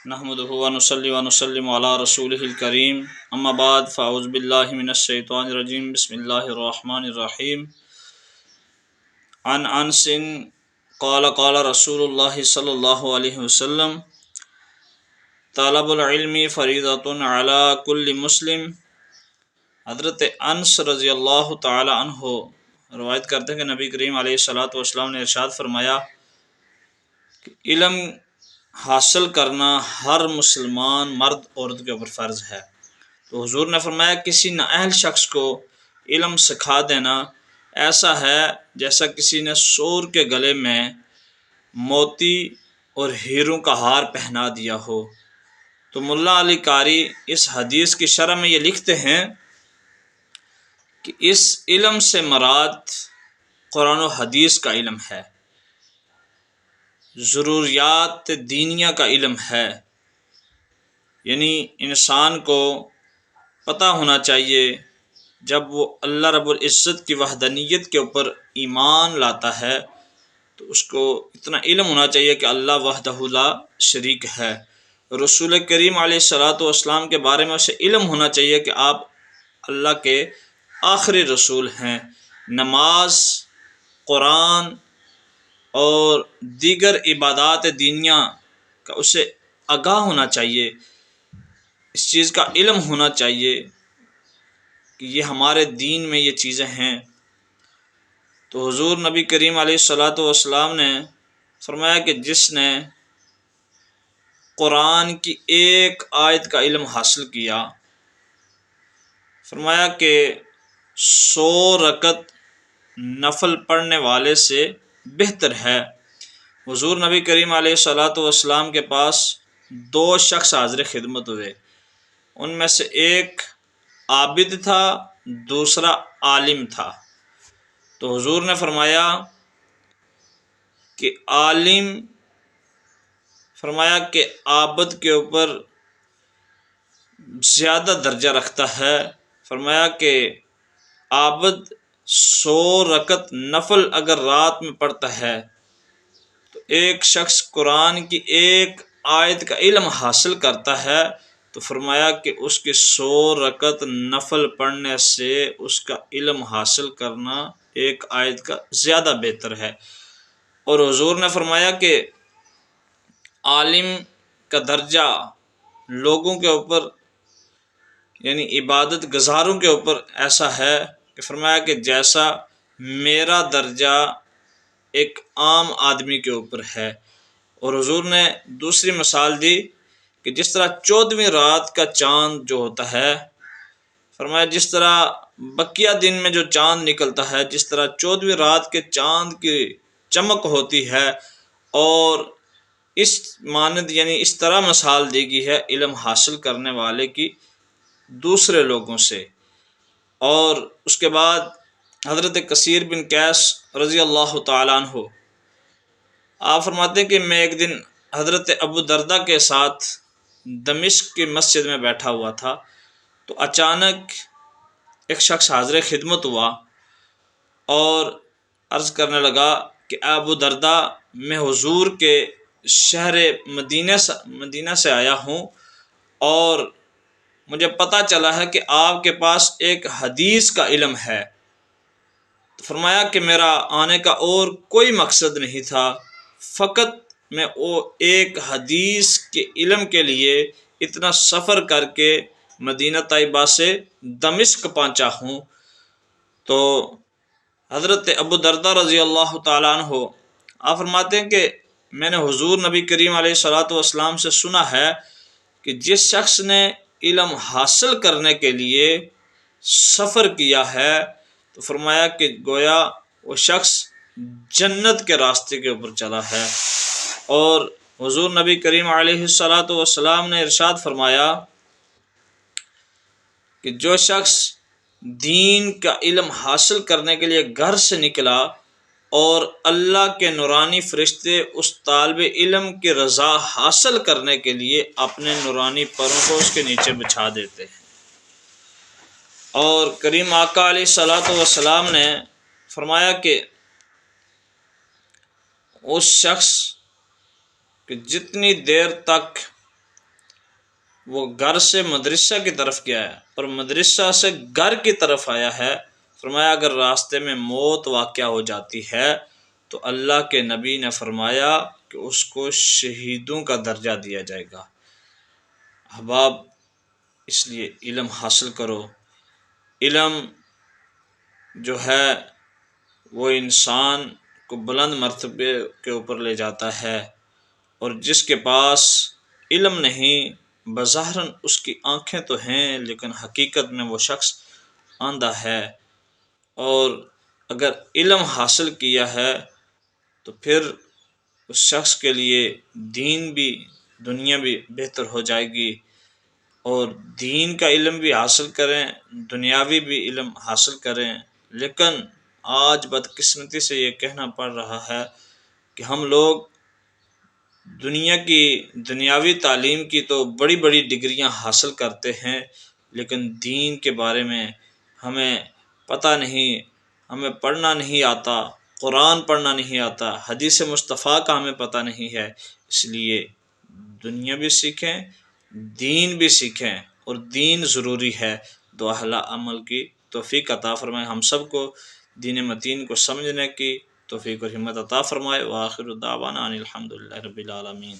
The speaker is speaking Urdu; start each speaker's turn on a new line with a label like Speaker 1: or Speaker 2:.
Speaker 1: نحمدہ ونصلی ونسلم علی رسولہ الکریم اما بعد فاعوذ باللہ من الشیطان الرجیم بسم اللہ الرحمن الرحیم عن انس قال قال رسول اللہ صلی اللہ علیہ وسلم طلب العلم فریضۃ علی کل مسلم۔ حضرت انس رضی اللہ تعالی عنہ روایت کرتے ہیں کہ نبی کریم علیہ الصلاۃ والسلام نے ارشاد فرمایا کہ علم حاصل کرنا ہر مسلمان مرد عورت کے اوپر فرض ہے۔ تو حضور نے فرمایا کسی نااہل شخص کو علم سکھا دینا ایسا ہے جیسا کسی نے سور کے گلے میں موتی اور ہیروں کا ہار پہنا دیا ہو۔ تو ملا علی قاری اس حدیث کی شرح میں یہ لکھتے ہیں کہ اس علم سے مراد قرآن و حدیث کا علم ہے، ضروریات دینیہ کا علم ہے، یعنی انسان کو پتہ ہونا چاہیے جب وہ اللہ رب العزت کی وحدانیت کے اوپر ایمان لاتا ہے تو اس کو اتنا علم ہونا چاہیے کہ اللہ وحدہ لا شریک ہے۔ رسول کریم علیہ الصلاۃ والسلام کے بارے میں اسے علم ہونا چاہیے کہ آپ اللہ کے آخری رسول ہیں۔ نماز، قرآن اور دیگر عبادات دینیہ کا اسے آگاہ ہونا چاہیے، اس چیز کا علم ہونا چاہیے کہ یہ ہمارے دین میں یہ چیزیں ہیں۔ تو حضور نبی کریم علیہ الصلاۃ والسلام نے فرمایا کہ جس نے قرآن کی ایک آیت کا علم حاصل کیا، فرمایا کہ 100 رکعت نفل پڑھنے والے سے بہتر ہے۔ حضور نبی کریم علیہ الصلاۃ والسلام کے پاس 2 شخص حاضر خدمت ہوئے، ان میں سے ایک عابد تھا، دوسرا عالم تھا۔ تو حضور نے فرمایا کہ عابد کے اوپر زیادہ درجہ رکھتا ہے۔ فرمایا کہ عابد 100 رکعت نفل اگر رات میں پڑھتا ہے تو ایک شخص قرآن کی ایک آیت کا علم حاصل کرتا ہے تو فرمایا کہ اس کے 100 رکعت نفل پڑھنے سے اس کا علم حاصل کرنا ایک آیت کا زیادہ بہتر ہے۔ اور حضور نے فرمایا کہ عالم کا درجہ لوگوں کے اوپر یعنی عبادت گزاروں کے اوپر ایسا ہے کہ فرمایا کہ جیسا میرا درجہ ایک عام آدمی کے اوپر ہے۔ اور حضور نے دوسری مثال دی کہ جس طرح 14ویں رات کا چاند جو ہوتا ہے، فرمایا جس طرح بقیہ دن میں جو چاند نکلتا ہے، جس طرح 14ویں رات کے چاند کی چمک ہوتی ہے، اور اس مانند یعنی اس طرح مثال دی گئی ہے علم حاصل کرنے والے کی دوسرے لوگوں سے۔ اور اس کے بعد حضرت کثیر بن قیس رضی اللہ تعالیٰ عنہ آپ فرماتے ہیں کہ میں ایک دن حضرت ابو دردہ کے ساتھ دمشق کی مسجد میں بیٹھا ہوا تھا، تو اچانک ایک شخص حاضر خدمت ہوا اور عرض کرنے لگا کہ ابو دردہ، میں حضور کے شہر مدینہ سے آیا ہوں اور مجھے پتہ چلا ہے کہ آپ کے پاس ایک حدیث کا علم ہے۔ تو فرمایا کہ میرا آنے کا اور کوئی مقصد نہیں تھا، فقط میں وہ ایک حدیث کے علم کے لیے اتنا سفر کر کے مدینہ طیبہ سے دمشق پہنچا ہوں۔ تو حضرت ابو دردہ رضی اللہ تعالیٰ عنہ آپ فرماتے ہیں کہ میں نے حضور نبی کریم علیہ الصلاۃ والسلام سے سنا ہے کہ جس شخص نے علم حاصل کرنے کے لیے سفر کیا ہے تو فرمایا کہ گویا وہ شخص جنت کے راستے کے اوپر چلا ہے۔ اور حضور نبی کریم علیہ الصلاۃ والسلام نے ارشاد فرمایا کہ جو شخص دین کا علم حاصل کرنے کے لیے گھر سے نکلا اور اللہ کے نورانی فرشتے اس طالب علم کی رضا حاصل کرنے کے لیے اپنے نورانی پروں کو اس کے نیچے بچھا دیتے ہیں۔ اور کریم آقا علیہ الصلاۃ والسلام نے فرمایا کہ اس شخص کہ جتنی دیر تک وہ گھر سے مدرسہ کی طرف گیا ہے اور مدرسہ سے گھر کی طرف آیا ہے، فرمایا اگر راستے میں موت واقع ہو جاتی ہے تو اللہ کے نبی نے فرمایا کہ اس کو شہیدوں کا درجہ دیا جائے گا۔ احباب، اس لیے علم حاصل کرو۔ علم جو ہے وہ انسان کو بلند مرتبے کے اوپر لے جاتا ہے، اور جس کے پاس علم نہیں، بظاہراً اس کی آنکھیں تو ہیں لیکن حقیقت میں وہ شخص اندھا ہے۔ اور اگر علم حاصل کیا ہے تو پھر اس شخص کے لیے دین بھی دنیا بھی بہتر ہو جائے گی، اور دین کا علم بھی حاصل کریں، دنیاوی بھی علم حاصل کریں۔ لیکن آج بدقسمتی سے یہ کہنا پڑ رہا ہے کہ ہم لوگ دنیا کی دنیاوی تعلیم کی تو بڑی بڑی ڈگریاں حاصل کرتے ہیں، لیکن دین کے بارے میں ہمیں پتہ نہیں، ہمیں پڑھنا نہیں آتا، قرآن پڑھنا نہیں آتا، حدیث مصطفیٰ کا ہمیں پتہ نہیں ہے۔ اس لیے دنیا بھی سیکھیں، دین بھی سیکھیں، اور دین ضروری ہے۔ تو اہل عمل کی توفیق عطا فرمائے، ہم سب کو دین متین کو سمجھنے کی توفیق اور ہمت عطا فرمائے۔ وآخر دعوانا ان الحمد للہ رب العالمین۔